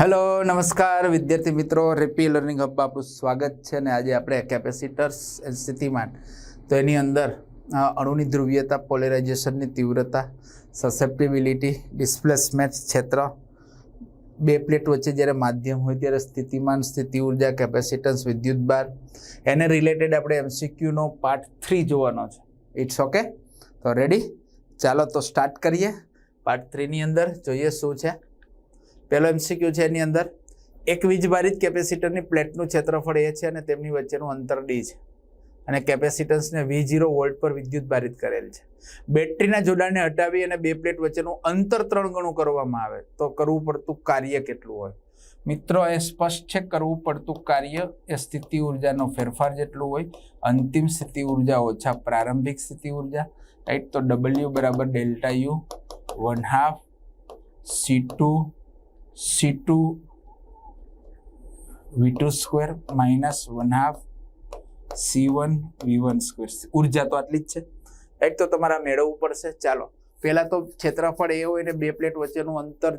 Hello નમસ્કાર વિદ્યાર્થી મિત્રો, રેપી લર્નિંગ હબમાં આપણું સ્વાગત છે. અને આજે આપણે કેપેસિટર્સ એન્ડ સ્થિતિમાન તો એની અંદર અણુની ધ્રુવીયતા, પોલેરાઇઝેશનની તીવ્રતા, સસેપ્ટિબિલિટી, ડિસ્પ્લેસમેન્ટ ક્ષેત્ર, બે પ્લેટ વચ્ચે જ્યારે માધ્યમ હોય ત્યારે સ્થિતિમાન, સ્થિતિ ઉર્જા, કેપેસિટન્સ, વિદ્યુતભાર, એને રિલેટેડ આપણે એમસીક્યુનો પાર્ટ 3 જોવાનો છે. It's okay? તો રેડી? ચાલો તો સ્ટાર્ટ કરીએ. પાર્ટ 3ની અંદર જોઈએ શું છે. પહેલો એમસીક્યુ છે, એની અંદર એક વીજભારિત કેપેસિટરની પ્લેટનું ક્ષેત્રફળ એ છે અને તેમની વચ્ચેનું અંતર ડી છે અને કેપેસિટન્સને V0 વોલ્ટ પર વિદ્યુત ભારિત કરેલ છે. બેટરીના જોડાણને હટાવી અને બે પ્લેટ વચ્ચેનું અંતર 3 ગણું કરવામાં આવે તો કરવું પડતું કાર્ય કેટલું હોય? મિત્રો, એ સ્પષ્ટ છે. કરવું પડતું કાર્ય એ સ્થિતિ ઉર્જાનો ફેરફાર જેટલું હોય. અંતિમ સ્થિતિ ઉર્જા ઓછા પ્રારંભિક સ્થિતિ ઉર્જા, રાઈટ? તો W બરાબર delta U 1/2 C2 V2 square minus 1/2 C1 V1 square. ઉર્જા તો આટલી જ છે, રાઈટ? તો તમારે મેળવવું પડશે. ચાલો, પહેલા તો ક્ષેત્રફળ એ હોય ને બે પ્લેટ વચ્ચેનું અંતર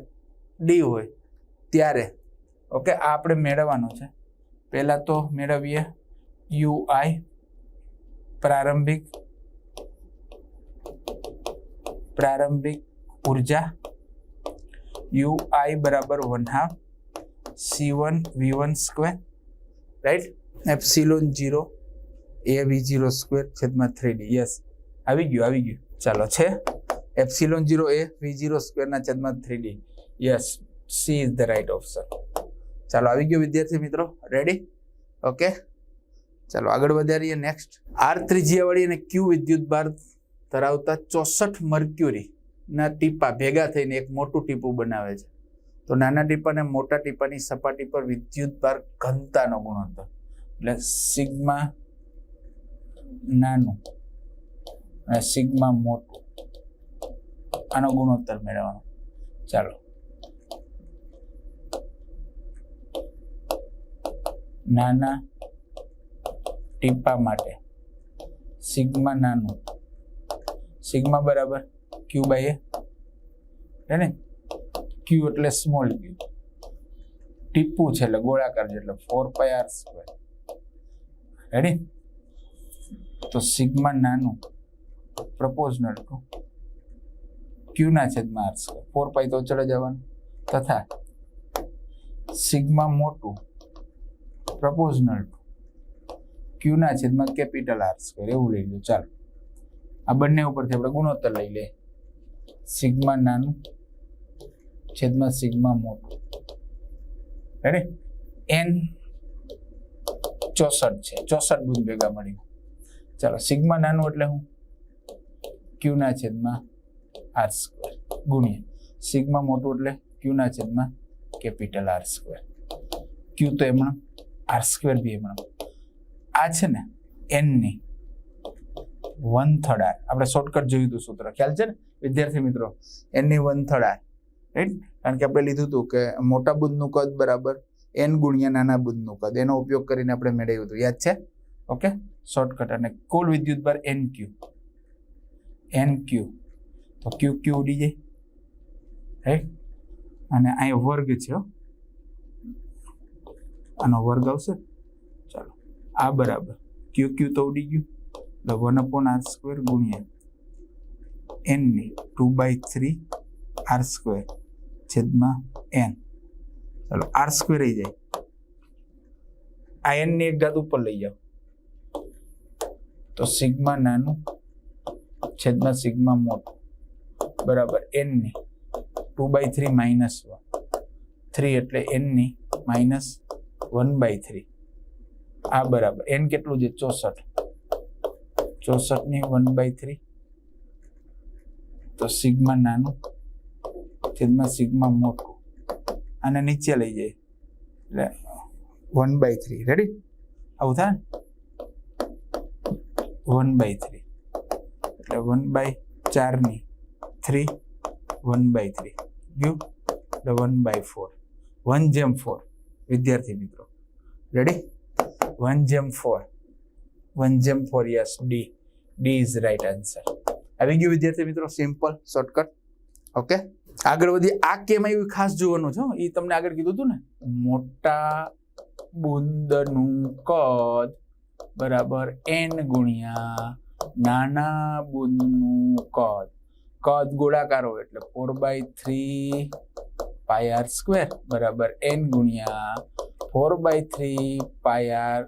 ડી હોય ત્યારે, ઓકે, આ આપણે મેળવવાનું છે. પહેલા તો મેળવીએ UI પ્રારંભિક ઉર્જા UI બરાબર 1/2 C1 V1 square, right? Epsilon 0 A V0 square છેદમાં 3D. યસ, આવી ગયું. ચાલો, છે એપ્સિલોન 0 A V0 સ્ક્વેરના છેદમાં 3D. Yes, C is the right option. ચાલો, આવી ગયું વિદ્યાર્થી મિત્રો. રેડી? ઓકે, ચાલો આગળ વધારીએ. નેક્સ્ટ, R ત્રિજ્યાવાળી અને Q વિદ્યુતભાર ધરાવતા 64 મર્ક્યુરીના ટીપા ભેગા થઈને એક મોટું ટીપું બનાવે છે. તો નાના ટીપા અને મોટા ટીપાની સપાટી પર વિદ્યુતભાર ઘનતાનો ગુણોત્તર, એટલે સિગ્મા નાનું અને સિગ્મા મોટું, આનો ગુણોત્તર મેળવવાનો. ચાલો, નાના ટીપા માટે સિગ્મા નાનું, સિગ્મા બરાબર Q/A, હે ને? Q એટલે સ્મોલ q, ટીપું છે એટલે ગોળાકાર છે એટલે 4πr². રેડી? તો સિગ્મા નાનું પ્રપોઝનલ ટુ Q ના છેદમાં r², 4π તો ચડે જવાનું, તથા સિગ્મા મોટું પ્રપોઝનલ ટુ Q ના છેદમાં કેપિટલ R², એવું લઈ લો. ચાલો, આ બંને ઉપરથી આપણે ગુણોત્તર લઈ લે. સિગ્મા નાનું છેદમાં સિગ્મા મોટું. રેડી? N 64 છે, 64 બુંદ ભેગા મળી. ચાલો, સિગ્મા નાનું એટલે હું Q ના છેદમાં R² ગુણ્યા સિગ્મા મોટું એટલે Q ના છેદમાં કેપિટલ R². Q તો એમણે, R² બી એમણે. આ છે ને N ની 1/3 R. આપણે શોર્ટકટ જોયું હતું સૂત્ર, ખ્યાલ છે ને વિદ્યાર્થી મિત્રો? N ની 1/3 R, રાઈટ? કારણ કે આપણે લીધું હતું કે મોટા બુંદનું કદ બરાબર N ગુણ્યા નાના બુંદનું કદ, એનો ઉપયોગ કરીને આપણે મેળવ્યું હતું, યાદ છે? Okay, shortcut. અને કુલ વિદ્યુતભાર NQ, તો Q ઉડી જાય, રાઈટ? અને અહીં વર્ગ છે, આનો વર્ગ આવશે. ચાલો, આ બરાબર Q તો ઉડી ગયું, એટલે 1/r² ગુણ્યા N ની 2/3 R² છેદમાં N. ચાલો, R² રહી જાય, આ N ની એક ઘાત ઉપર લઈ જાઓ તો સિગ્મા નાનું છેદમાં સિગ્મા મોટું બરાબર N ની 2/3 -1, 3 એટલે N ની -1/3. આ બરાબર N કેટલું છે? 64 ની 1/3, તો સિગ્મા નાનું છેદમાં સિગ્મા મોટું, આને નીચે લઈ જાય એટલે 1/3. રેડી? આવું થાય 1/3 એટલે 1/4 ની 3, 1/3 ગયું એટલે 1/4. 1/4 વિદ્યાર્થી મિત્રો. Ready? 1/4. Yes, D is right answer. આવી ગયું વિદ્યાર્થી મિત્રો, સિમ્પલ શોર્ટકટ. ઓકે, આગળ વધીએ. આ કેમ આવ્યું ખાસ જોવાનું છે. એ તમને આગળ કીધું હતું ને, મોટા બુંદનું કદ બરાબર n ગુણ્યા નાના બુંદનું કદ. કદ ગોળાકાર હોય એટલે 4/3 પાઈ r સ્ક્વેર બરાબર n ગુણ્યા 4/3 પાઈ r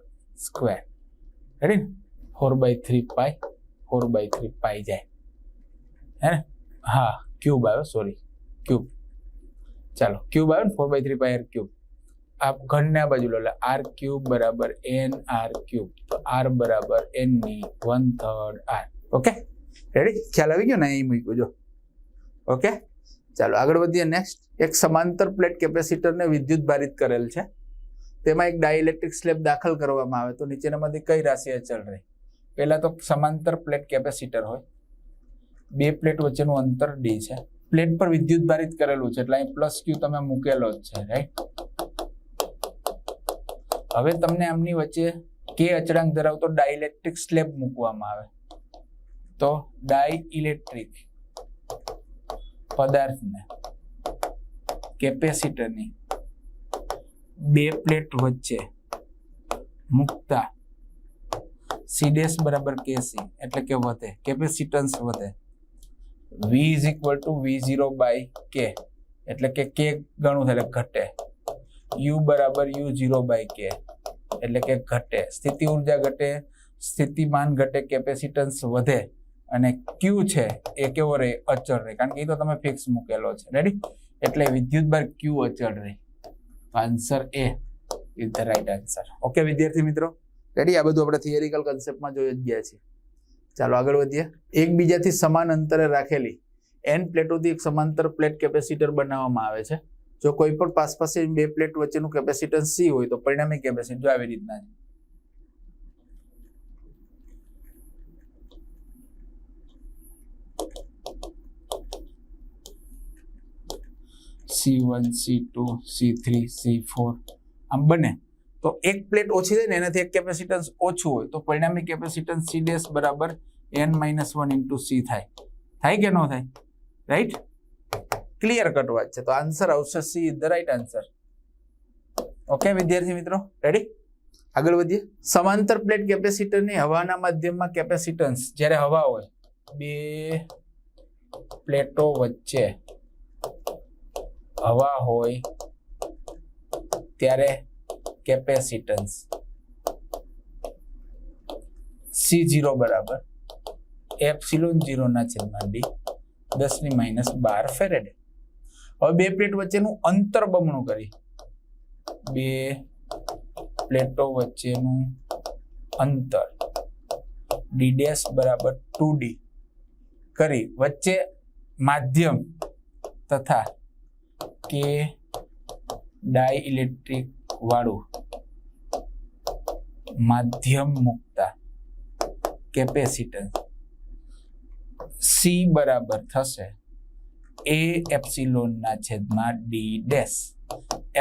સ્ક્વેર. રેડી ને? 4/3 પાઈ જાય હે ને? હા, ક્યુબ આવ્યો, સોરી, ક્યુબ. ચાલો, ક્યુબ આવ્યો ને, 4/3 પાઈ r ક્યુબ. આ ઘનને આ બાજુ લો એટલે r ક્યુબ બરાબર n r ક્યુબ. તો r બરાબર n ની 1/3 r. Okay, ready? ખ્યાલ આવી ગયો ને? અહીં મૂક્યું જો. ઓકે, ચાલો આગળ વધીએ. નેક્સ્ટ, એક સમાંતર પ્લેટ કેપેસિટરને વિદ્યુત ભારિત કરેલ છે. તેમાં એક ડાઇલેક્ટ્રિક સ્લેબ દાખલ કરવામાં આવે તો નીચેનામાંથી કઈ રાશિ અચળ રહે? પહેલા તો સમાંતર પ્લેટ કેપેસિટર હોય, બે પ્લેટ વચ્ચેનું અંતર d છે, પ્લેટ પર વિદ્યુત ભારિત કરેલું છે એટલે અહીં પ્લસ q તમે મૂકેલો જ છે, રાઈટ? હવે તમને આમની વચ્ચે k અચળાંક ધરાવતો ડાઇલેક્ટ્રિક સ્લેબ મૂકવામાં આવે તો ડાઇલેક્ટ્રિક પદાર્થને કેપેસિટરની બે પ્લેટ વચ્ચે મૂકતા C' બરાબર kc એટલે કે વધે, કેપેસિટન્સ વધે. V is equal to V0/k એટલે કે k ગણું થાય એટલે ઘટે. U બરાબર U0/k એટલે કે ઘટે. સ્થિતિ ઉર્જા ઘટે, સ્થિતિમાન ઘટે, કેપેસિટન્સ વધે અને Q છે એ કેવો રહે? અચળ રહે, કારણ કે એ તો તમે ફિક્સ મૂકેલો છે. રેડી? એટલે વિદ્યુતભાર Q અચળ રહે. Answer A is the right answer. Okay વિદ્યાર્થી મિત્રો, રેડી? આ બધું આપણે થિયરિકલ કન્સેપ્ટમાં જોઈ જ ગયા છીએ. ચાલો આગળ વધીએ. એકબીજાથી સમાન અંતરે રાખેલી n પ્લેટોથી એક સમાંતર પ્લેટ કેપેસિટર બનાવવામાં આવે છે. જો કોઈ પણ પાસે બે પ્લેટ વચ્ચેનું કેપેસિટન્સ C હોય તો પરિણામી કેપેસિટર આવી રીતના છે. C1, C2, C3, C4 આમ બને તો એક પ્લેટ ઓછી થાય ને એનાથી એક કેપેસિટન્સ ઓછું હોય તો પરિણામી કેપેસિટન્સ C' બરાબર n-1 C થાય. થાય કે ન થાય? રાઈટ? ક્લિયર કટ વાત છે. તો આન્સર આવશે C is the right answer. Okay વિદ્યાર્થી મિત્રો, રેડી? આગળ વધીએ. સમાંતર પ્લેટ કેપેસિટરની હવાના માધ્યમમાં કેપેસિટન્સ, જ્યારે હવા હોય બે પ્લેટો વચ્ચે હવા હોય ત્યારે કેપેસિટન્સ C0 બરાબર ε0/d 10⁻12 ફેરેડે. હવે બે પ્લેટ વચ્ચેનું અંતર બમણું કરી, બે પ્લેટો વચ્ચેનું અંતર d' બરાબર 2d કરી વચ્ચે માધ્યમ તથા કે ડાઇલેક્ટ્રિક વાળું માધ્યમ મુકતા કેપેસિટન્સ C બરાબર થશે A/d'.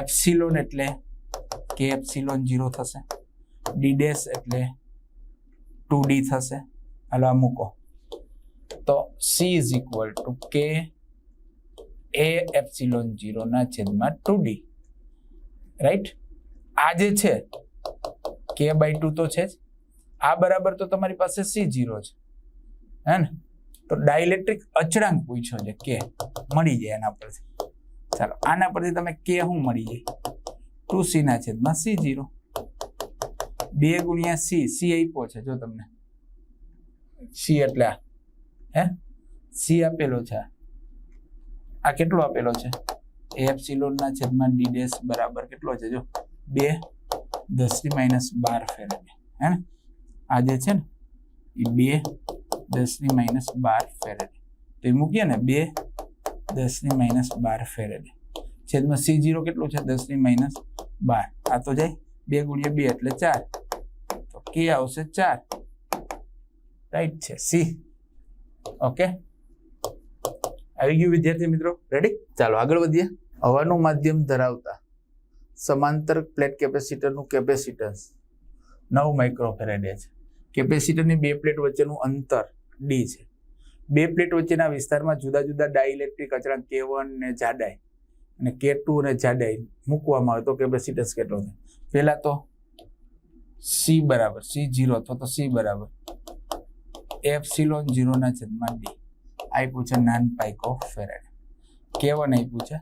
એપ્સિલોન એટલે k∈0 થશે, d' એટલે 2d થશે. હાલો આ મૂકો તો C is equal to k A/0/2d. Right? આ જે છે k/2 તો છે જ, આ બરાબર તો તમારી પાસે C0 છે, હે ને? તો ડાઇલેક્ટ્રિક અચળાંક પૂછ્યો છે, k મળી જાય એના પરથી. ચાલો આના પરથી તમે k શું મળી જાય? 2C/C0. 2 ગુણ્યા C, C આપ્યો છે જો તમને, C એટલે આ, હે? C આપેલો છે, આ કેટલો આપેલો છે? A/d' બરાબર કેટલો છે? જો 2 10⁻12 ફેરેડે, હે ને? આ જે છે ને એ 2 10⁻12 ફેરેડે. તો એ મૂકીએ ને 2 10⁻12 ફેરેડે છેદમાં C0 કેટલું છે? 10⁻12. આ તો જાય 2 ગુણ્યા 2 એટલે 4, તો k આવશે 4. રાઈટ છે, C. ઓકે, આવી ગયું વિદ્યાર્થી મિત્રો, રેડી? ચાલો આગળ વધીએ. હવાનું માધ્યમ ધરાવતા સમાંતર પ્લેટ કેપેસિટરનું કેપેસિટન્સ 9 માઇક્રોફેરેડે છે. કેપેસિટરની બે પ્લેટ વચ્ચેનું અંતર d છે. બે પ્લેટ વચ્ચેના વિસ્તારમાં જુદા જુદા ડાઇલેક્ટ્રિક અચળાંક K1 ને જાડાઈ અને K2 અને જાડાઈ મૂકવામાં આવે તો કેપેસિટન્સ કેટલો થાય? પહેલા તો C બરાબર C0 અથવા તો C બરાબર એપ્સિલોન 0 ના છેદમાં D આપ્યું છે 9 પાઇકોફેરાડ. K1 આપ્યું છે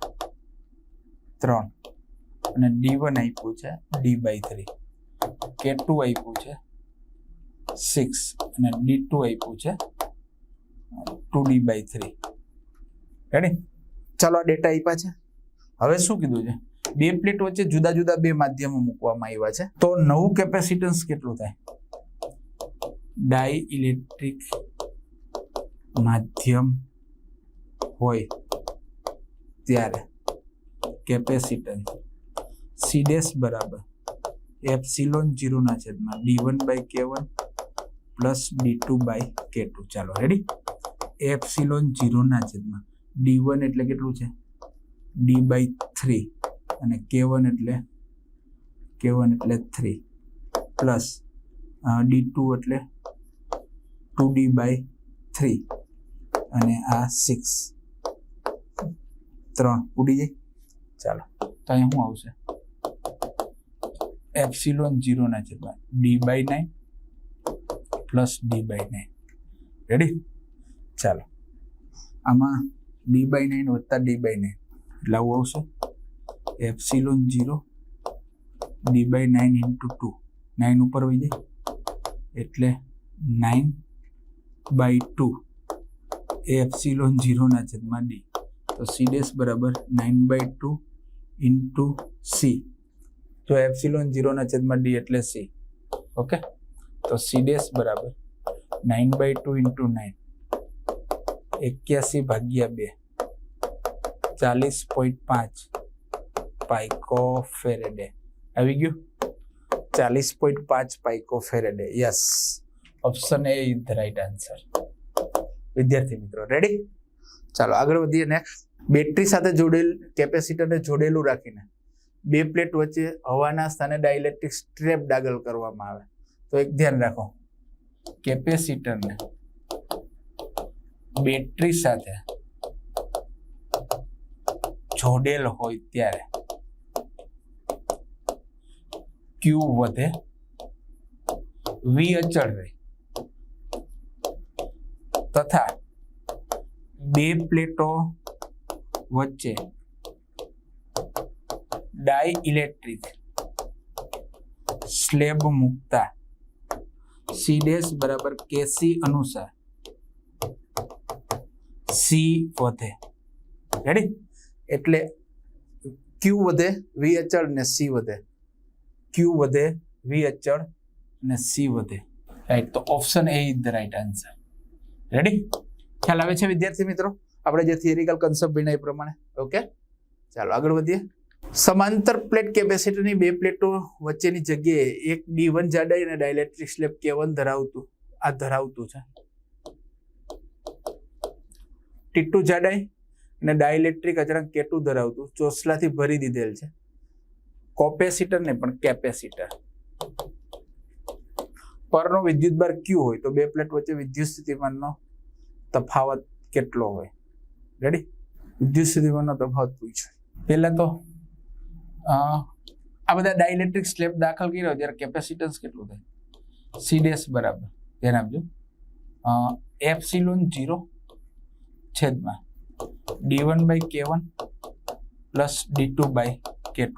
3 અને D1 આપ્યું છે D/3. K2 આપ્યું છે 6 અને D2 આપ્યું છે 2D/3. રેડી? ચાલો આ ડેટા આપ્યા છે. હવે શું કીધું છે? બે પ્લેટ વચ્ચે જુદા જુદા બે માધ્યમો મૂકવામાં આવ્યા છે તો નવું કેપેસિટન્સ કેટલું થાય? ડાઇલેક્ટ્રિક માધ્યમ હોય ત્યારે કેપેસિટન્સ C ડેશ બરાબર એપ્સિલોન 0 ના છેદમાં D1/K1 પ્લસ D2/K2. ચાલો રેડી? એપ્સિલોન 0 ના છેદમાં D1 એટલે કેટલું છે? D/3 અને K1 એટલે 3 પ્લસ D2 એટલે 2D/3 અને આ 6 3 ઉડી જાય. ચાલો તો અહીં શું આવશે? એપ્સિલોન 0 ના છેદમાં D/9 પ્લસ D/9. રેડી? ચાલો આમાં D/9 વત્તા D/9 એટલે આવું આવશે એપ્સિલોન 0 D/9 ઇન્ટુ 2 9 ઉપર વહી જાય એટલે 9/2 એપ્સિલોન 0 ના છેદમાં D. તો C ડેશ બરાબર 9/2 ઇન્ટુ C. જો એપ્સિલોન 0 ના છેદમાં D એટલે C. ઓકે, તો C ડેશ બરાબર 9/2 ઇન્ટુ 9 81/2 40.5 પાઇકોફેરેડે આવી ગયું. 40.5 પાઇકોફેરેડે. Yes, option A is the right answer. વિદ્યાર્થી મિત્રો રેડી? ચાલો આગળ વધીએ. નેક્સ્ટ, બેટરી સાથે જોડેલ કેપેસિટરને જોડેલું રાખીને બે પ્લેટ વચ્ચે હવાના સ્થાને ડાઇલેક્ટ્રિક સ્ટ્રેપ દાખલ કરવામાં આવે તો એક ધ્યાન રાખો, કેપેસિટરને બેટરી સાથે જોડેલ હોય ત્યારે Q વધે, V અચળ રહે તથા બે પ્લેટો વચ્ચે ડાઇલેક્ટ્રિક સ્લેબ મૂકતા C ડેશ બરાબર KC અનુસાર C વધે. રેડી? એટલે Q વધે, V અચળ ને C વધે. Q વધે, V અચળ ને C વધે. રાઈટ? તો option A is the right answer. Ready? ખ્યાલ આવે છે વિદ્યાર્થી મિત્રો? આપણે જે થિયરિકલ કન્સેપ્ટ ભણ્યા એ પ્રમાણે. ઓકે, ચાલો આગળ વધીએ. સમાંતર પ્લેટ કેપેસિટરની બે પ્લેટો વચ્ચેની જગ્યાએ એક D1 જાડાઈ અને ડાઇલેક્ટ્રિક સ્લેબ K1 ધરાવતું છે. T2 જાડાઈ અને ડાઇલેક્ટ્રિક અચળાંક K2 ધરાવતું ચોસલાથી ભરી દીધેલ છે. કોપેસિટર ને પણ કેપેસિટર પરનો વિદ્યુતભાર Q હોય તો બે પ્લેટ વચ્ચે વિદ્યુત સ્થિતિમાનનો તફાવત કેટલો હોય? રેડી? વિદ્યુત સ્થિતિમાનનો તફાવત પૂછ્યો. પહેલા તો આ બધા ડાઇલેક્ટ્રિક સ્લેબ દાખલ કર્યો ત્યારે કેપેસિટન્સ કેટલું થાય? C ડેશ બરાબર ધ્યાન આપજો એપ્સિલોન 0 છેદમાં D1/K1 પ્લસ D2/K2.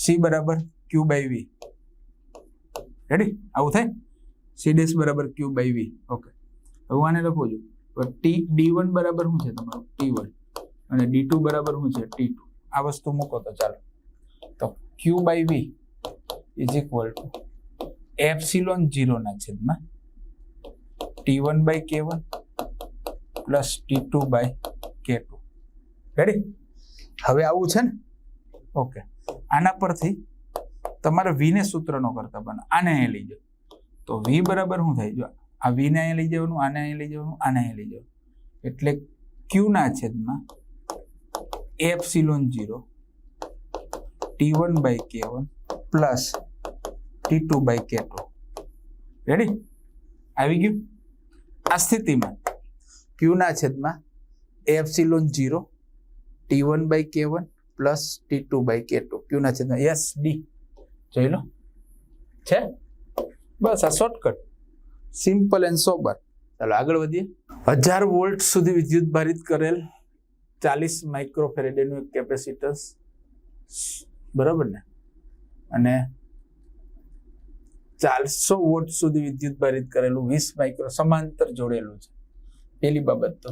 C બરાબર Q/V. રેડી? આવું થાય. C ડેશ બરાબર Q/V. ઓકે, હવે આને લખો છો D1 બરાબર શું છે તમારું? T1 અને D2 બરાબર શું છે? T2. આ વસ્તુ મૂકો તો ચાલો. તો Q/V is equal to epsilon 0 ના છેદમાં T1/K1 પ્લસ T2/K2. રેડી? હવે આવું છે ને? ઓકે, આના પરથી તમારે V ને સૂત્ર નો કરતા બને આને અહીં લઈ જાઓ તો V બરાબર શું થાય? જો આ V ને અહીં લઈ જવાનું, આને અહીં લઈ જવાનું, આને અહીં લઈ જવાનું એટલે Q ના છેદમાં epsilon 0 T1/K1 plus T2/K2. Ready? આવી ગયું? આ સ્થિતિમાં ક્યુના છેદમાં એપ્સિલોન 0 T1/K1 પ્લસ T2/K2 ક્યુના છેદમાં યસ ડી જોઈ લો છે બસ આ શોર્ટકટ સિમ્પલ એન્ડ સોબર. ચાલો આગળ વધીએ. 1000 વોલ્ટ સુધી વિદ્યુત ભારિત કરેલ 40 માઇક્રોફેરેડેનું એક કેપેસિટન્સ બરાબર ને અને 400 વોટ સુધી વિદ્યુત ભારિત કરેલું 20 માઇક્રો સમાંતર જોડેલું છે. પેલી બાબત તો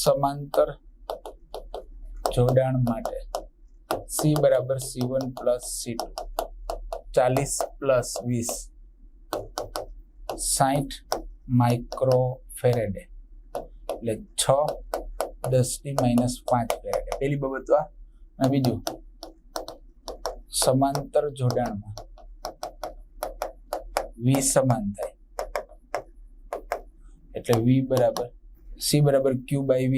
સમાંતર જોડાણ માટે C બરાબર C1 પ્લસ C2 40 પ્લસ 20 60 માઇક્રોફેરેડે એટલે 6 10 - 5 ફેરેડે. પેલી બાબત તો આ. બીજું સમાંતર જોડાણમાં V સમાન થાય એટલે V બરાબર C બરાબર Q/V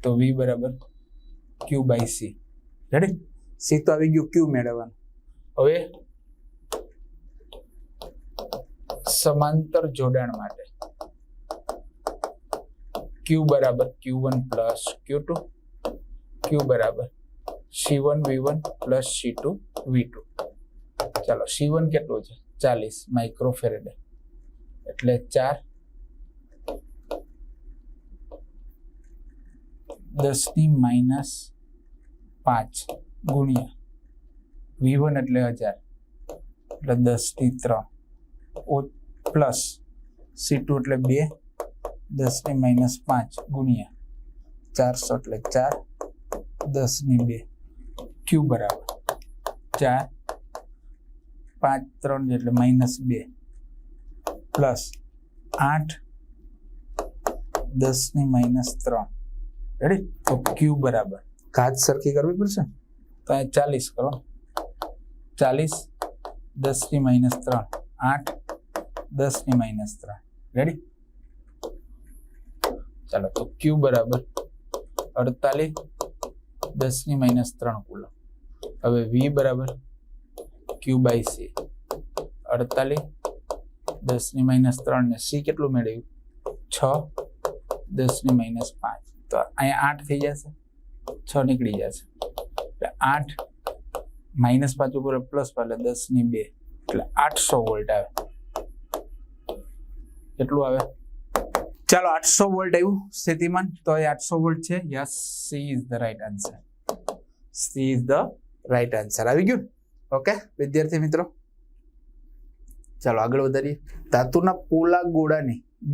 તો V બરાબર Q/C. રેડી? C તો આવી ગયું, Q મેળવવાનું. હવે સમાંતર જોડાણ માટે Q બરાબર Q1 પ્લસ Q2 Q બરાબર C1 V1 plus C2 V2. ચાલો C1 કેટલું છે 40 માઇક્રોફેરેડે એટલે 4 10 - 5 ગુણ્યા V1 એટલે 1000 એટલે 10 3 પ્લસ C2 એટલે 2 10 - 5 ગુણ્યા 400 એટલે 4 10 2 Q બરાબર 4 5 3 એટલે -2 પ્લસ 8 10 - 3. રેડી? તો Q બરાબર ઘાત સરખી કરવી પડશે તો 40 કરો 40 10 - 3 8 10 - 3. રેડી? ચાલો તો Q બરાબર 48 10 - 3 કુલમ. હવે V બરાબર Q/C 48 10 - 3 ને C કેટલું મેળવ્યું 6 10 - 5 તો અહીંયા 8 થઈ જશે 6 નીકળી જશે એટલે 8 -5 ઉપર પ્લસ એટલે 10 2 એટલે 800 વોલ્ટ આવે. કેટલું આવે? ચાલો 800 વોલ્ટ આવ્યું સ્થિતિમાન. તો એ 800 વોલ્ટ છે. Yes, C is the right answer. C is the right answer. આવી ગયું? ઓકે વિદ્યાર્થી મિત્રો, ચાલો આગળ વધારીએ. ધાતુના પોલા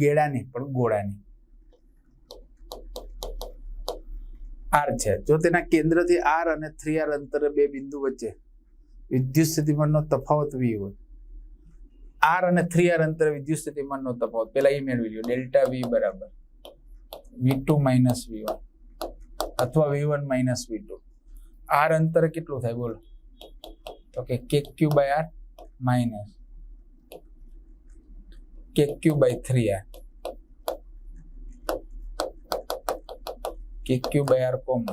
ગેડાની R છે. જો તેના કેન્દ્રથી R અને 3R અંતરે બે બિંદુ વચ્ચે વિદ્યુત સ્થિતિમાનનો તફાવત V હોય. R અને 3R અંતરે વિદ્યુત સ્થિતિમાનનો તફાવત પેલા એ મેળવી લ્યો. ડેલ્ટા V બરાબર V2 - V1 અથવા V1 - V2. R અંતરે કેટલું થાય બોલો? તો કે KQ/R minus KQ/3R. KQ/R common.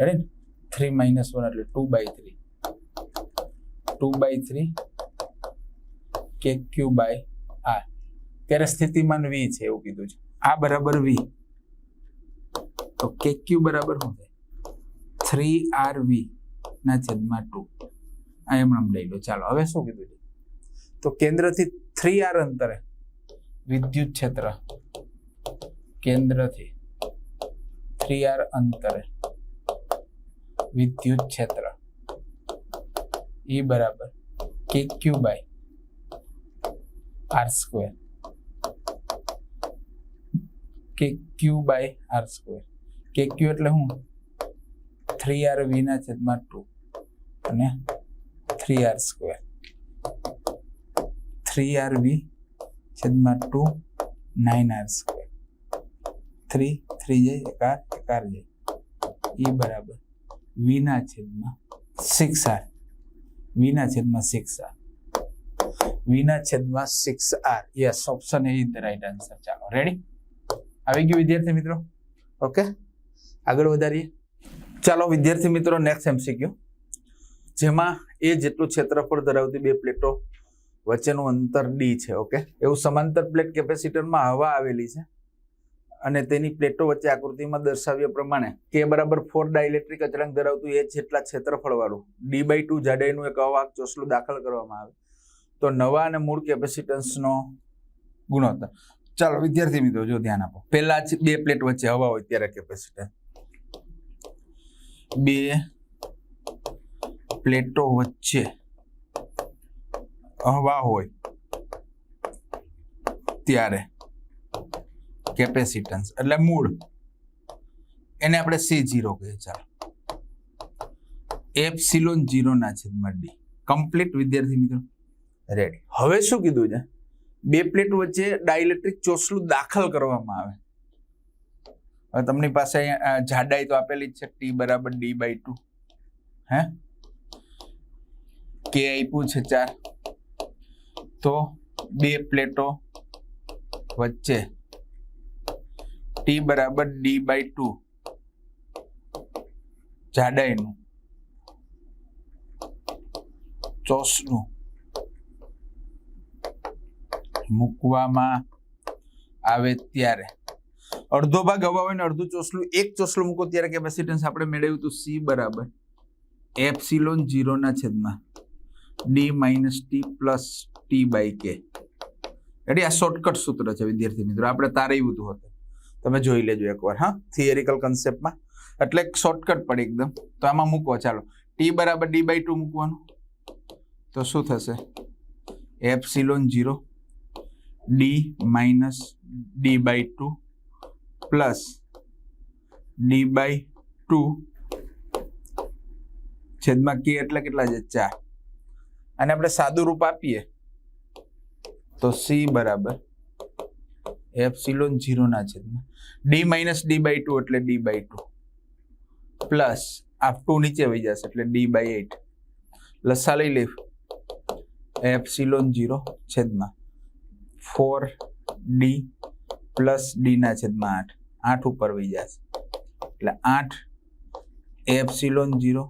Ready? 3 - 1 એટલે 2/3 2/3 KQ/R. ત્યારે સ્થિતિમાન V છે એવું કીધું છે. આ બરાબર V તો KQ બરાબર શું થાય 3RV ના છેદમાં 2. આ એમ લઈ લો. ચાલો હવે શું કીધું છે? તો કેન્દ્રથી 3R અંતરે વિદ્યુત ક્ષેત્ર કેન્દ્રથી 3R અંતરે વિદ્યુત ક્ષેત્ર E બરાબર KQ/R². KQ/R². KQ એટલે શું? 3RV ના છેદમાં 2 અને 3R². 3RV છેદમાં 2 9R². 3 જાય એકાર જાય. E બરાબર V ના છેદમાં 6R. V ના છેદમાં 6R. V ના છેદમાં 6R. Yes, option A is the right answer. ચાલો રેડી? આવી ગયું વિદ્યાર્થી મિત્રો? ઓકે આગળ વધારીએ. ચાલો વિદ્યાર્થી મિત્રો, નેક્સ્ટ MCQ, જેમાં એ જેટલું ક્ષેત્રફળ ધરાવતી બે પ્લેટો વચ્ચેનું અંતર ડી છે. ઓકે, એવું સમાંતર પ્લેટ કેપેસિટરમાં હવા આવેલી છે અને તેની પ્લેટો વચ્ચે આકૃતિમાં દર્શાવ્યા પ્રમાણે K બરાબર 4 ડાઇલેક્ટ્રિક અચળાંક ધરાવતું H જેટલા ક્ષેત્રફળ વાળું D/2 જાડાઈનું એક અવાહક ચોસલું દાખલ કરવામાં આવે તો નવા અને મૂળ કેપેસિટન્સનો ગુણોત્તર. ચાલો વિદ્યાર્થી મિત્રો જો ધ્યાન આપો. પહેલા બે પ્લેટ વચ્ચે હવા હોય ત્યારે કેપેસિટર, બે પ્લેટો વચ્ચે હવા હોય ત્યારે કેપેસિટન્સ એટલે મૂળ, એને આપણે C0 કહીએ. ચાલો એપ્સિલોન 0/d કમ્પ્લીટ. વિદ્યાર્થી મિત્રો રેડી. હવે શું કીધું છે? બે પ્લેટ વચ્ચે ડાઇલેક્ટ્રિક ચોસલું દાખલ કરવામાં આવે. હવે તમારી પાસે જાડાઈ તો આપેલી જ છે, T બરાબર D/2. હે K આપ્યું છે 4. તો બે પ્લેટો વચ્ચે T બરાબર D/2 જાડાઈનું ચોસલું મૂકવામાં આવે ત્યારે અડધો ભાગ હવા હોય ને અડધું ચોસલું, એક ચોસલું મૂકો ત્યારે કેપેસિટન્સ આપણે મેળવ્યું હતું C બરાબર epsilon 0/d - T plus T/K. Ready? આ શોર્ટકટ સૂત્ર છે વિદ્યાર્થી મિત્રો, આપણે તારવ્યું હતું. તમે જોઈ લેજો એકવાર. હા, થિયરિકલ કન્સેપ્ટમાં એટલે શોર્ટકટ પડે એકદમ. તો આમાં મૂકો. ચાલો T બરાબર D/2 મૂકવાનું તો શું થશે? Epsilon 0 D - D/2 plus D/2 છેદમાં K એટલે કેટલા છે? 4. અને આપણે સાદું રૂપ આપીએ તો C બરાબર એપ્સિલોન 0/d - D/2 એટલે D/2 પ્લસ આ 2 નીચે વહી જશે એટલે D/8. લસા લઈ લે. એપ્સિલોન 0 છેદમાં 4d પ્લસ d/8. 8 ઉપર વહી જશે એટલે 8 એપ્સિલોન 0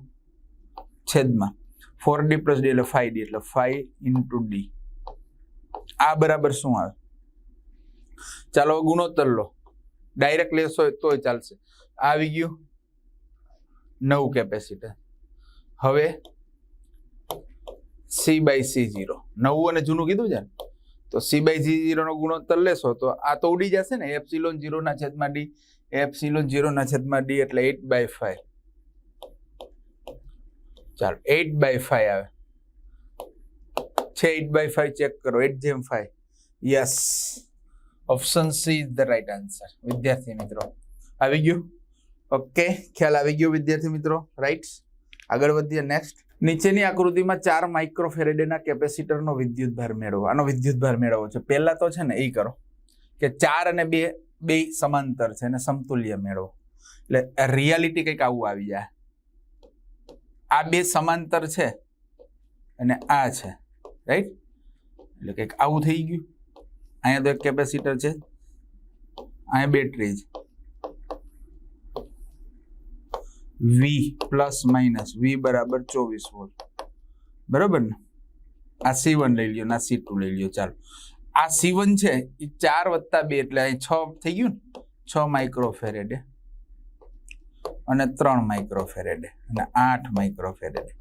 છેદમાં 4d પ્લસ d એટલે 5d એટલે 5 × d. આ બરાબર શું આવે? ચાલો ગુણોત્તર લો. ડાયરેક્ટ લેશો તોય ચાલશે. આવી ગયું નવું કેપેસિટર. હવે C/C0 નવું અને જૂનું કીધું છે તો C/C0 નો ગુણોત્તર લેશો તો આ તો ઉડી જશે ને. એપ્સિલોન 0/d એપ્સિલોન 0/d એટલે 8/5. ચાલો 8/5 આવે છે. 8/5 ચેક કરો. 8/5. Yes, option she is the right answer. વિદ્યાર્થી મિત્રો આવી ગયું? ઓકે, ખ્યાલ આવી ગયો વિદ્યાર્થી મિત્રો? રાઈટ. આગળ વધીએ. નેક્સ્ટ, નીચેની આકૃતિમાં 4 માઇક્રોફેરેડેના કેપેસિટરનો વિદ્યુતભાર મેળવો. આનો વિદ્યુતભાર મેળવવો છે. પહેલા તો છે ને એ કરો કે 4 અને 2 બે સમાંતર છે અને સમતુલ્ય મેળવો. એટલે રિયાલિટી કંઈક આવું આવી જાય. આ બે સમાંતર છે અને આ છે, રાઈટ? એટલે કંઈક આવું થઈ ગયું. અહીંયા તો એક કેપેસિટર છે, અહીંયા બેટરી છે. V પ્લસ માઇનસ V બરાબર 24 વોલ્ટ. બરાબર ને? આ C1 લઈ લ્યો ને આ C2 લઈ લ્યો. ચાલો આ C1 છે એ 4 + 2 એટલે અહીં 6 થઈ ગયું ને. 6 માઇક્રોફેરેડે અને 3 માઇક્રોફેરેડે અને 8 માઇક્રોફેરેડે.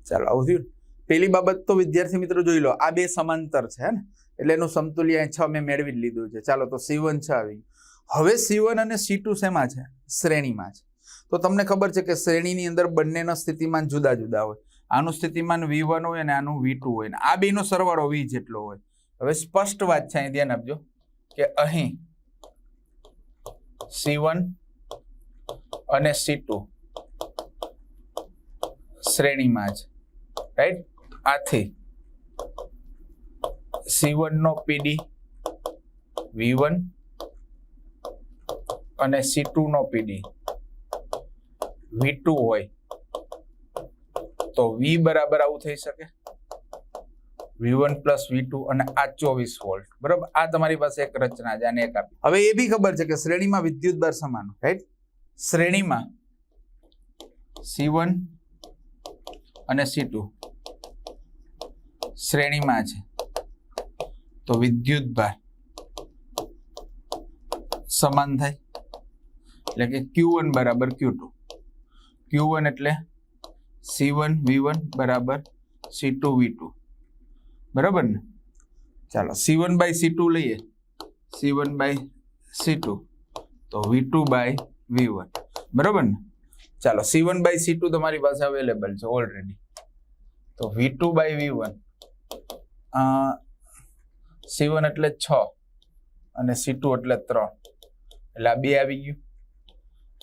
ચાલો આવું થયું. પેલી બાબત તો વિદ્યાર્થી મિત્રો જોઈ લો, આ બે સમાંતર છે ને એટલે એનું સમતુલ્ય 6 મેં મેળવી જ લીધું છે. ચાલો તો C1 છે આવી. હવે C1 અને C2 શેમાં છે? શ્રેણીમાં છે. તો તમને ખબર છે કે શ્રેણીની અંદર બંનેના સ્થિતિમાન જુદા જુદા હોય. આનું સ્થિતિમાન V1 હોય અને આનું V2 હોય ને આ બેનો સરવાળો V જેટલો હોય. હવે સ્પષ્ટ વાત છે, અહીં ધ્યાન આપજો કે અહીં C1 અને C2 શ્રેણીમાં છે, રાઈટ? આથી C1 નો PD V1 અને C2 નો PD V2 હોય તો V બરાબર આવું થઈ શકે V1 પ્લસ V2 અને આ 24 વોલ્ટ. બરાબર? આ તમારી પાસે એક રચના છે, આને એક આપી. હવે એ બી ખબર છે કે શ્રેણીમાં વિદ્યુતભાર સમાન, રાઈટ? શ્રેણીમાં C1 અને C2 શ્રેણીમાં છે તો વિદ્યુત ભાર સમાન થાય, એટલે કે Q1 બરાબર Q2. Q1 એટલે C1 V1 બરાબર C2 V2, બરાબર ને? ચાલો C1 બાય C2 લઈએ, C1 બાય C2 તો V2 બાય V1, બરાબર ને? ચાલો C1 બાય C2 તમારી પાસે અવેલેબલ છે ઓલરેડી, તો V2 બાય V1, C1 એટલે 6 અને C2 એટલે 3, એટલે આ બે આવી ગયું.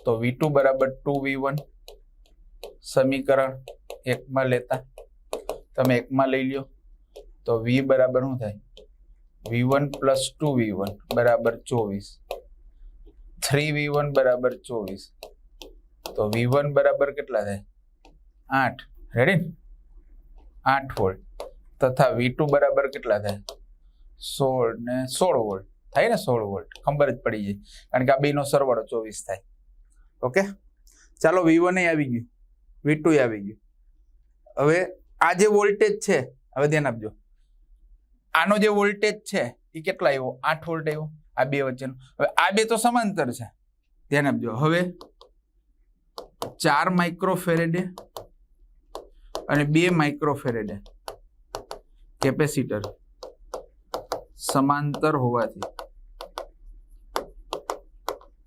તો V2 બરાબર 2V1, સમીકરણ 1 માં લેતા તમે 1 માં લઈ લ્યો તો V બરાબર શું થાય? V1 પ્લસ 2V1 બરાબર 24, 3V1 બરાબર 24, તો V1 બરાબર કેટલા થાય? 8. રેડી? 8 વોલ્ટ. તથા V2 બરાબર કેટલા થાય? 16 ને 16 વોલ્ટ થાય ને? 16 વોલ્ટ ખબર જ પડી જાય, કારણ કે આ બેનો સરવાળો 24 થાય. ઓકે, ચાલો V1 એ આવી ગયું, V2 એ આવી ગયું. હવે આ જે વોલ્ટેજ છે, હવે ધ્યાન આપજો, આનો જે વોલ્ટેજ છે એ કેટલા આવ્યો? 8 વોલ્ટ આવ્યો આ બે વચ્ચેનો. હવે આ બે તો સમાંતર છે, ધ્યાન આપજો. હવે 4 માઇક્રોફેરેડે અને 2 માઇક્રોફેરેડે કેપેસિટર સમાંતર હોવાથી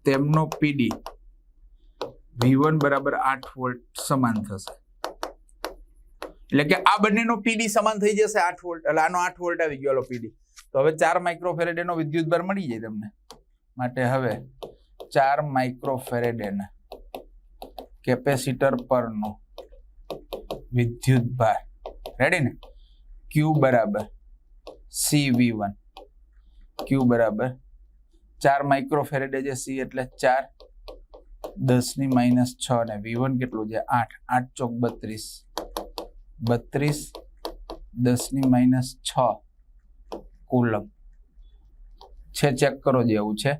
તેમનો પીડી V1 બરાબર 8 વોલ્ટ સમાન થશે. એટલે કે આ બંનેનો પીડી સમાન થઈ જશે 8 વોલ્ટ, એટલે આનો 8 વોલ્ટ આવી ગયો પીડી. તો હવે 4 માઇક્રોફેરેડેનો વિદ્યુતભાર મળી જાય તમને. માટે હવે 4 માઇક્રોફેરેડેના કેપેસિટર પરનો વિદ્યુતભાર, રેડી ને? Q બરાબર CV1, Q બરાબર 4 માઇક્રોફેરેડે છે, C એટલે 4, 10 ની માઇનસ 6 ને V1 કેટલું છે? 8, 8 ચોક 32, 32 10 ની માઇનસ 6 કુલમ છે. ચેક કરો જેવું છે,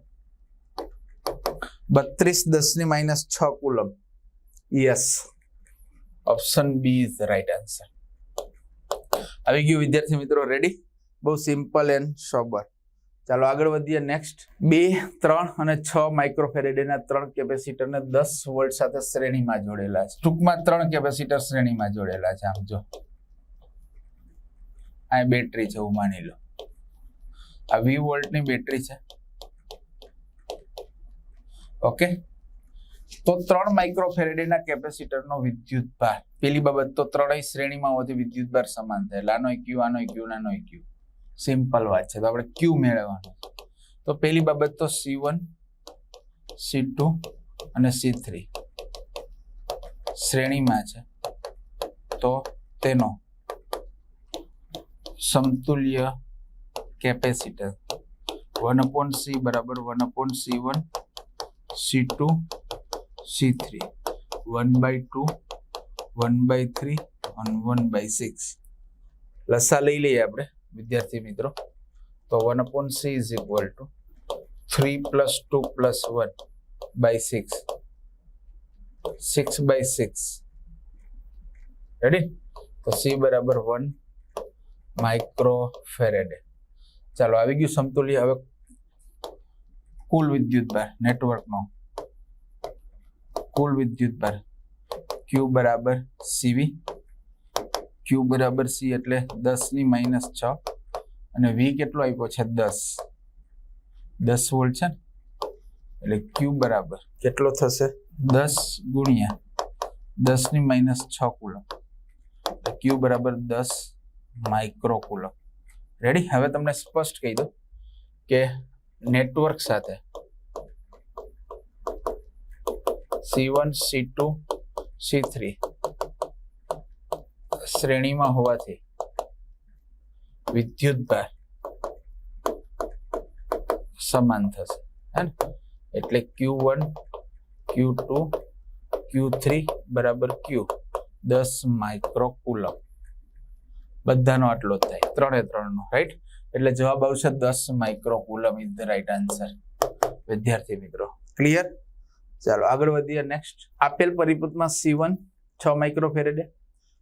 32 10 ની minus 6 coulomb. Yes, option B is the right answer. આવી ગયું વિદ્યાર્થી મિત્રો? રેડી? બહુ સિમ્પલ એન્ડ સોબર. ચાલો આગળ વધીએ. નેક્સ્ટ 2, 3 અને 6 માઇક્રોફેરેડેના 3 કેપેસિટરને 10 વોલ્ટ સાથે શ્રેણીમાં જોડેલા છે. ટૂંકમાં 3 કેપેસિટર શ્રેણીમાં જોડેલા છે. આમ જો આ બેટરી છે એવું માની લો, આ 20 વોલ્ટની બેટરી છે. ઓકે, તો 3 માઇક્રોફેરેડેના કેપેસિટરનો વિદ્યુતભાર, પેલી બાબત તો ત્રણેય શ્રેણીમાં હોવાથી વિદ્યુતભાર સમાન થાય, એટલે આનો Q, આનો Q, આનો Q. સિમ્પલ વાત છે. તો આપણે Q મેળવવાનું. તો પહેલી બાબત તો C1, C2 અને C3 શ્રેણીમાં છે, તો તેનો સમતુલ્ય કેપેસિટર 1/C બરાબર 1/C1, C2, C3, 1/2, 1/3 અને 1/6. લસા લઈ લઈએ આપણે વિદ્યાર્થી મિત્રો. તો 1/C is equal to 3 plus 2 plus 1/6, 6/6. Ready? તો C બરાબર 1 માઇક્રોફેરેડે. ચાલો આવી ગયું સમતુલ્ય. હવે કુલ વિદ્યુતભાર નેટવર્કનો કુલ વિદ્યુતભાર Q બરાબર CV, Q બરાબર C એટલે 10 ની માઇનસ 6 અને V કેટલો આપ્યો છે? 10 વોલ્ટ છે, એટલે Q બરાબર કેટલો થશે? 10 ગુણ્યા 10 ની માઇનસ 6 કુલમ, Q બરાબર 10 માઇક્રો કુલમ. રેડી? હવે તમને સ્પષ્ટ કહી દો કે નેટવર્ક સાથે C1, C2, C3 શ્રેણીમાં હોવાથી વિદ્યુતભાર સમાન થશે, હે ને? એટલે Q1, Q2, Q3 બરાબર Q 10 માઇક્રો કુલમ. બધાનો આટલો જ થાય, 3 નો. રાઈટ? એટલે જવાબ આવશે 10 micro coulomb is the right answer વિદ્યાર્થી મિત્રો. ક્લિયર? ચાલો આગળ વધીએ. નેક્સ્ટ આપેલ પરિપથમાં C1 6 માઇક્રોફેરેડે,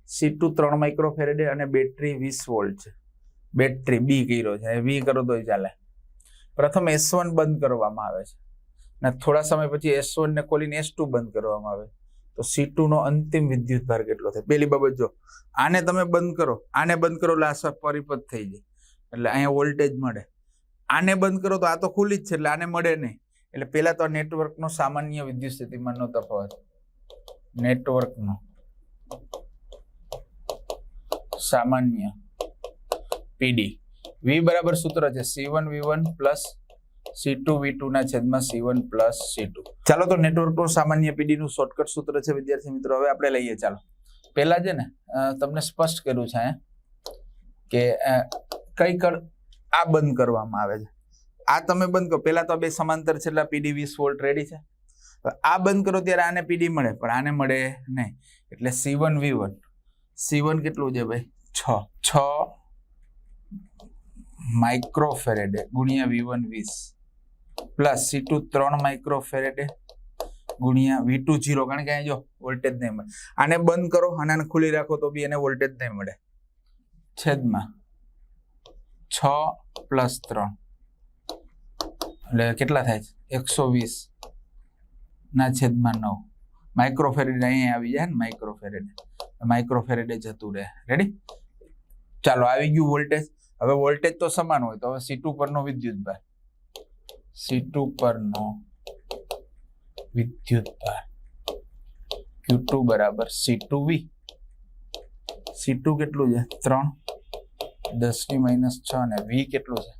C2 3 માઇક્રોફેરેડે અને બેટરી 20 વોલ્ટ છે. બેટરી બી કર્યો છે, વી કરો તો ચાલે. પ્રથમ S1 બંધ કરવામાં આવે છે અને થોડા સમય પછી S1 ને ખોલીને S2 બંધ કરવામાં આવે તો C2 નો અંતિમ વિદ્યુત ભાર કેટલો થાય? પહેલી બાબત જો, આને તમે બંધ કરો, આને બંધ કરો એટલે આ પરિપથ થઈ જાય, એટલે અહીંયા વોલ્ટેજ મળે. આને બંધ કરો તો આ તો ખુલ્લી જ છે એટલે આને મળે નહીં. એટલે પેલા તો નેટવર્કનો સામાન્ય વિદ્યુત સ્થિતિમાનનો તફાવત, નેટવર્કનો સામાન્ય PD. V બરાબર સૂત્ર છે C1 V1 plus C2 V2 ના છેદમાં C1 પ્લસ C2. ચાલો તો નેટવર્કનું સામાન્ય PD નું શોર્ટકટ સૂત્ર છે વિદ્યાર્થી મિત્રો. હવે આપણે લઈએ. ચાલો પહેલા છે ને તમને સ્પષ્ટ કર્યું છે કે કઈ કળ આ બંધ કરવામાં આવે છે. આ તમે બંધ કરો, પેલા તો બે સમાંતર છે એટલે PD 20 વોલ્ટ રેડી છે. આ બંધ કરો ત્યારે આને PD મળે પણ આને મળે નહીં, એટલે C1 V1, C1 કેટલું છે ભાઈ? 6 માઇક્રોફેરેડે ગુણ્યા V1 20 પ્લસ C2 3 માઇક્રોફેરેડે ગુણ્યા V2 0, કારણ કે અહીંયા જો વોલ્ટેજ નહીં મળે. આને બંધ કરો અને આને ખુલ્લી રાખો તો બી એને વોલ્ટેજ નહીં મળે, છેદમાં 6 પ્લસ 3 એટલે કેટલા થાય છે? 120 ના છેદમાં 9 માઇક્રોફેરેડ અહીંયા આવી જાય ને, માઇક્રોફેરેડે જતું રહે. રેડી? ચાલો આવી ગયું વોલ્ટેજ. હવે વોલ્ટેજ તો સમાન હોય તો હવે C2 પરનો વિદ્યુત ભાર, C2 પરનો વિદ્યુત ભાર Q2 બરાબર C2V. C2 કેટલું છે? 3 10⁻6 અને V કેટલું છે?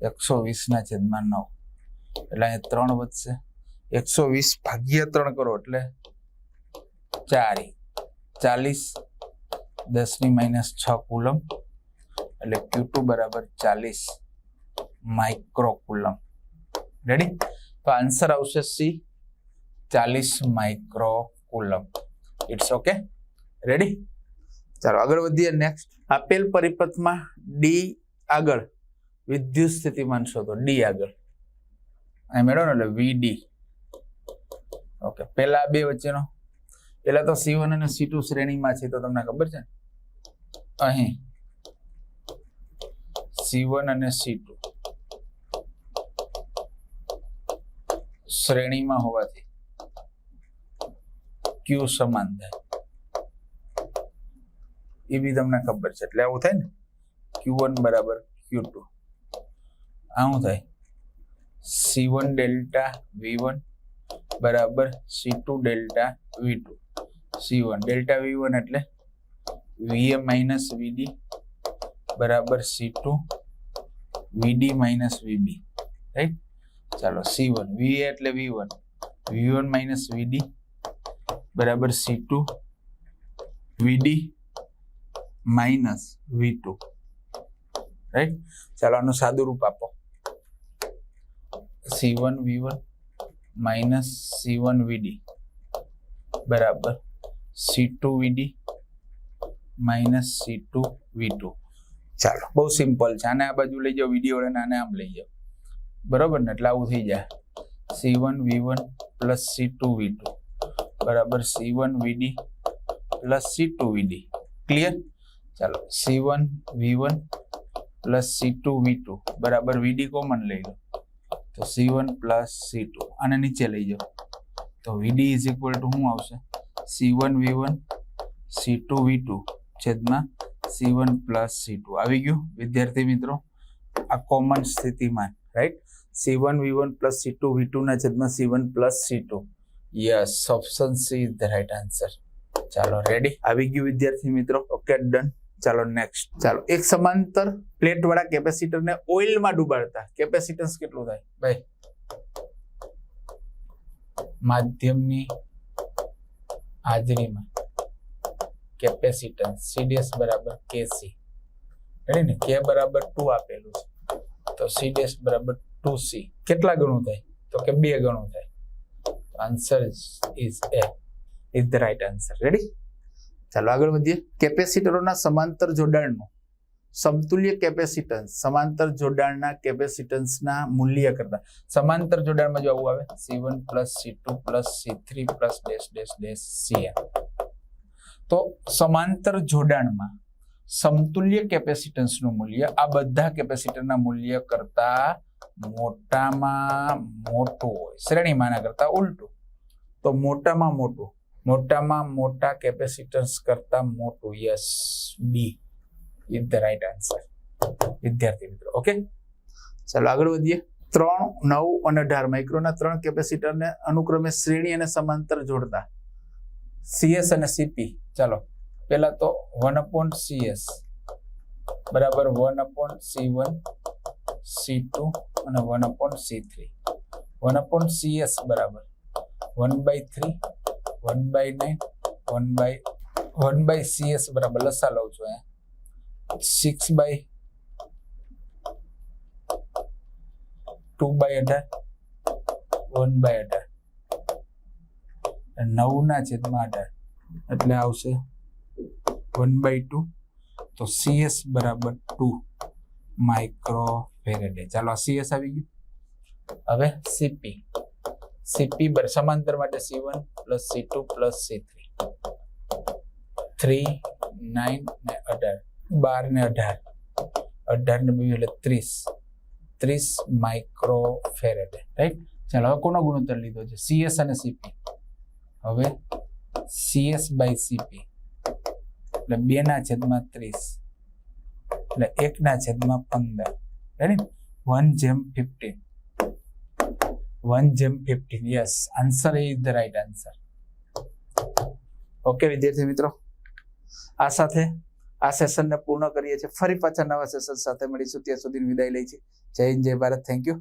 120 ના છેદમાં 9, એટલે અહીંયા 3 વધશે. 120 ભાગ્યા 3 કરો એટલે 4, 40 10⁻6 કુલમ, એટલે Q2 બરાબર 40 માઇક્રો કુલમ. રેડી? તો આન્સર આવશે C, 40 micro coulomb. It's okay. Ready? ચાલો આગળ વધીએ. નેક્સ્ટ, આપેલ પરિપથમાં D આગળ વિદ્યુત સ્થિતિમાન શોધો. D આગળ અહીં મેળવો ને એટલે VD. ઓકે, પેલા બે વચ્ચેનો, પેલા તો C1 અને C2 શ્રેણીમાં છે તો તમને ખબર છે અહીં C1 અને C2 શ્રેણીમાં હોવાથી Q સમાન થાય એ બી તમને ખબર છે, એટલે આવું થાય ને Q1 બરાબર Q2. આવું થાય C1 ડેલ્ટા V1 બરાબર C2 delta V2. C1 delta V1 એટલે VA માઇનસ VD બરાબર C2 VD minus VB. Right? ચાલો C1 VA એટલે V1, V1 માઇનસ VD બરાબર C2 VD minus V2. Right? ચાલો આનું સાદું રૂપ આપો. C1 V1 minus C1 VD બરાબર C2 VD minus C2 V2. ચાલો બહુ સિમ્પલ છે. આને આ બાજુ લઈ જાઓ વિડીયો અને આને આમ લઈ જાઓ, બરાબર ને? એટલે આવું થઈ જાય C1 V1 plus C2 V2 બરાબર C1 VD plus C2 VD. Clear? ચાલો C1 V1 plus C2 V2 બરાબર VD કોમન લઈ લો તો C1 પ્લસ C2. આને નીચે લઈ જાઓ તો VD ઇઝ ઇક્વલ ટુ શું આવશે? C1 V1 C2 V2 છેદમાં C1 પ્લસ C2. આવી ગયું વિદ્યાર્થી મિત્રો આ કોમન સ્થિતિમાન. Right? C1 V1 plus C2 V2 ના છેદમાં C1 plus C2. Yes, option she is the right answer. ચાલો રેડી? આવી ગયું વિદ્યાર્થી મિત્રો. Okay, done. ચાલો નેક્સ્ટ. ચાલો એક સમાંતર પ્લેટ વાળા કેપેસિટરને ઓઇલમાં ડુબાડતા કેપેસિટન્સ કેટલું થાય ભાઈ? માધ્યમની હાજરીમાં કેપેસિટન્સ CDS બરાબર KC. રેડી ને? K બરાબર 2 આપેલું છે તો CDS બરાબર 2C. કેટલા ગણું થાય? તો કે 2 ગણું થાય. Answer is A, is the right answer. Ready? ચાલો આગળ વધીએ. કેપેસિટરોના સમાંતર જોડાણનું સમતુલ્ય કેપેસિટન્સ સમાંતર જોડાણના કેપેસિટન્સના મૂલ્ય કરતા, સમાંતર જોડાણમાં જો આવું આવે C1 plus C2 plus C3 plus dash dash dash CN, તો સમાંતર જોડાણમાં સમતુલ્ય કેપેસિટન્સનું મૂલ્ય આ બધા કેપેસિટરના મૂલ્ય કરતા મોટામાં મોટું હોય, શ્રેણીમાંના કરતા ઉલટું. તો મોટામાં મોટા કેપેસિટન્સ કરતા મોટું. Yes, B is the right answer વિદ્યાર્થી મિત્રો. ઓકે, ચાલો આગળ વધીએ. 3, 9 અને 18 માઇક્રોના 3 કેપેસિટરને અનુક્રમે શ્રેણી અને સમાંતર જોડતા CS અને CP. ચાલો પહેલા તો 1/CS બરાબર 1/C1 C2 અને 1/C3. 1/CS બરાબર 1/3 1/9 1/CS બરાબર લસા લઉં છું 6/2/18 1/18 9/18 એટલે આવશે 1/2. તો CS બરાબર 2 માઇક્રોફેરેડે. ચાલો આ CS આવી ગયું. હવે CP સમાંતર માટે C1 plus C2 plus C3 3 9 ને 18 12 ને 18 ને 2 એટલે 30 માઇક્રોફેરેડે. રાઈટ. ચાલો હવે કોનો ગુણોત્તર લીધો છે? CS અને CP. હવે CS બાય CP એટલે 2/30 એટલે 1/15. Right. 1/15. 1/15. Yes, answer is the right answer. Okay વિદ્યાર્થી મિત્રો, આ સાથે આ સેશનને પૂર્ણ કરીએ છીએ. ફરી પાછા નવા સેશન સાથે મળીશું. ત્યાં સુધી વિદાય લઈ છે. જય હિન્દ, જય ભારત. Thank you.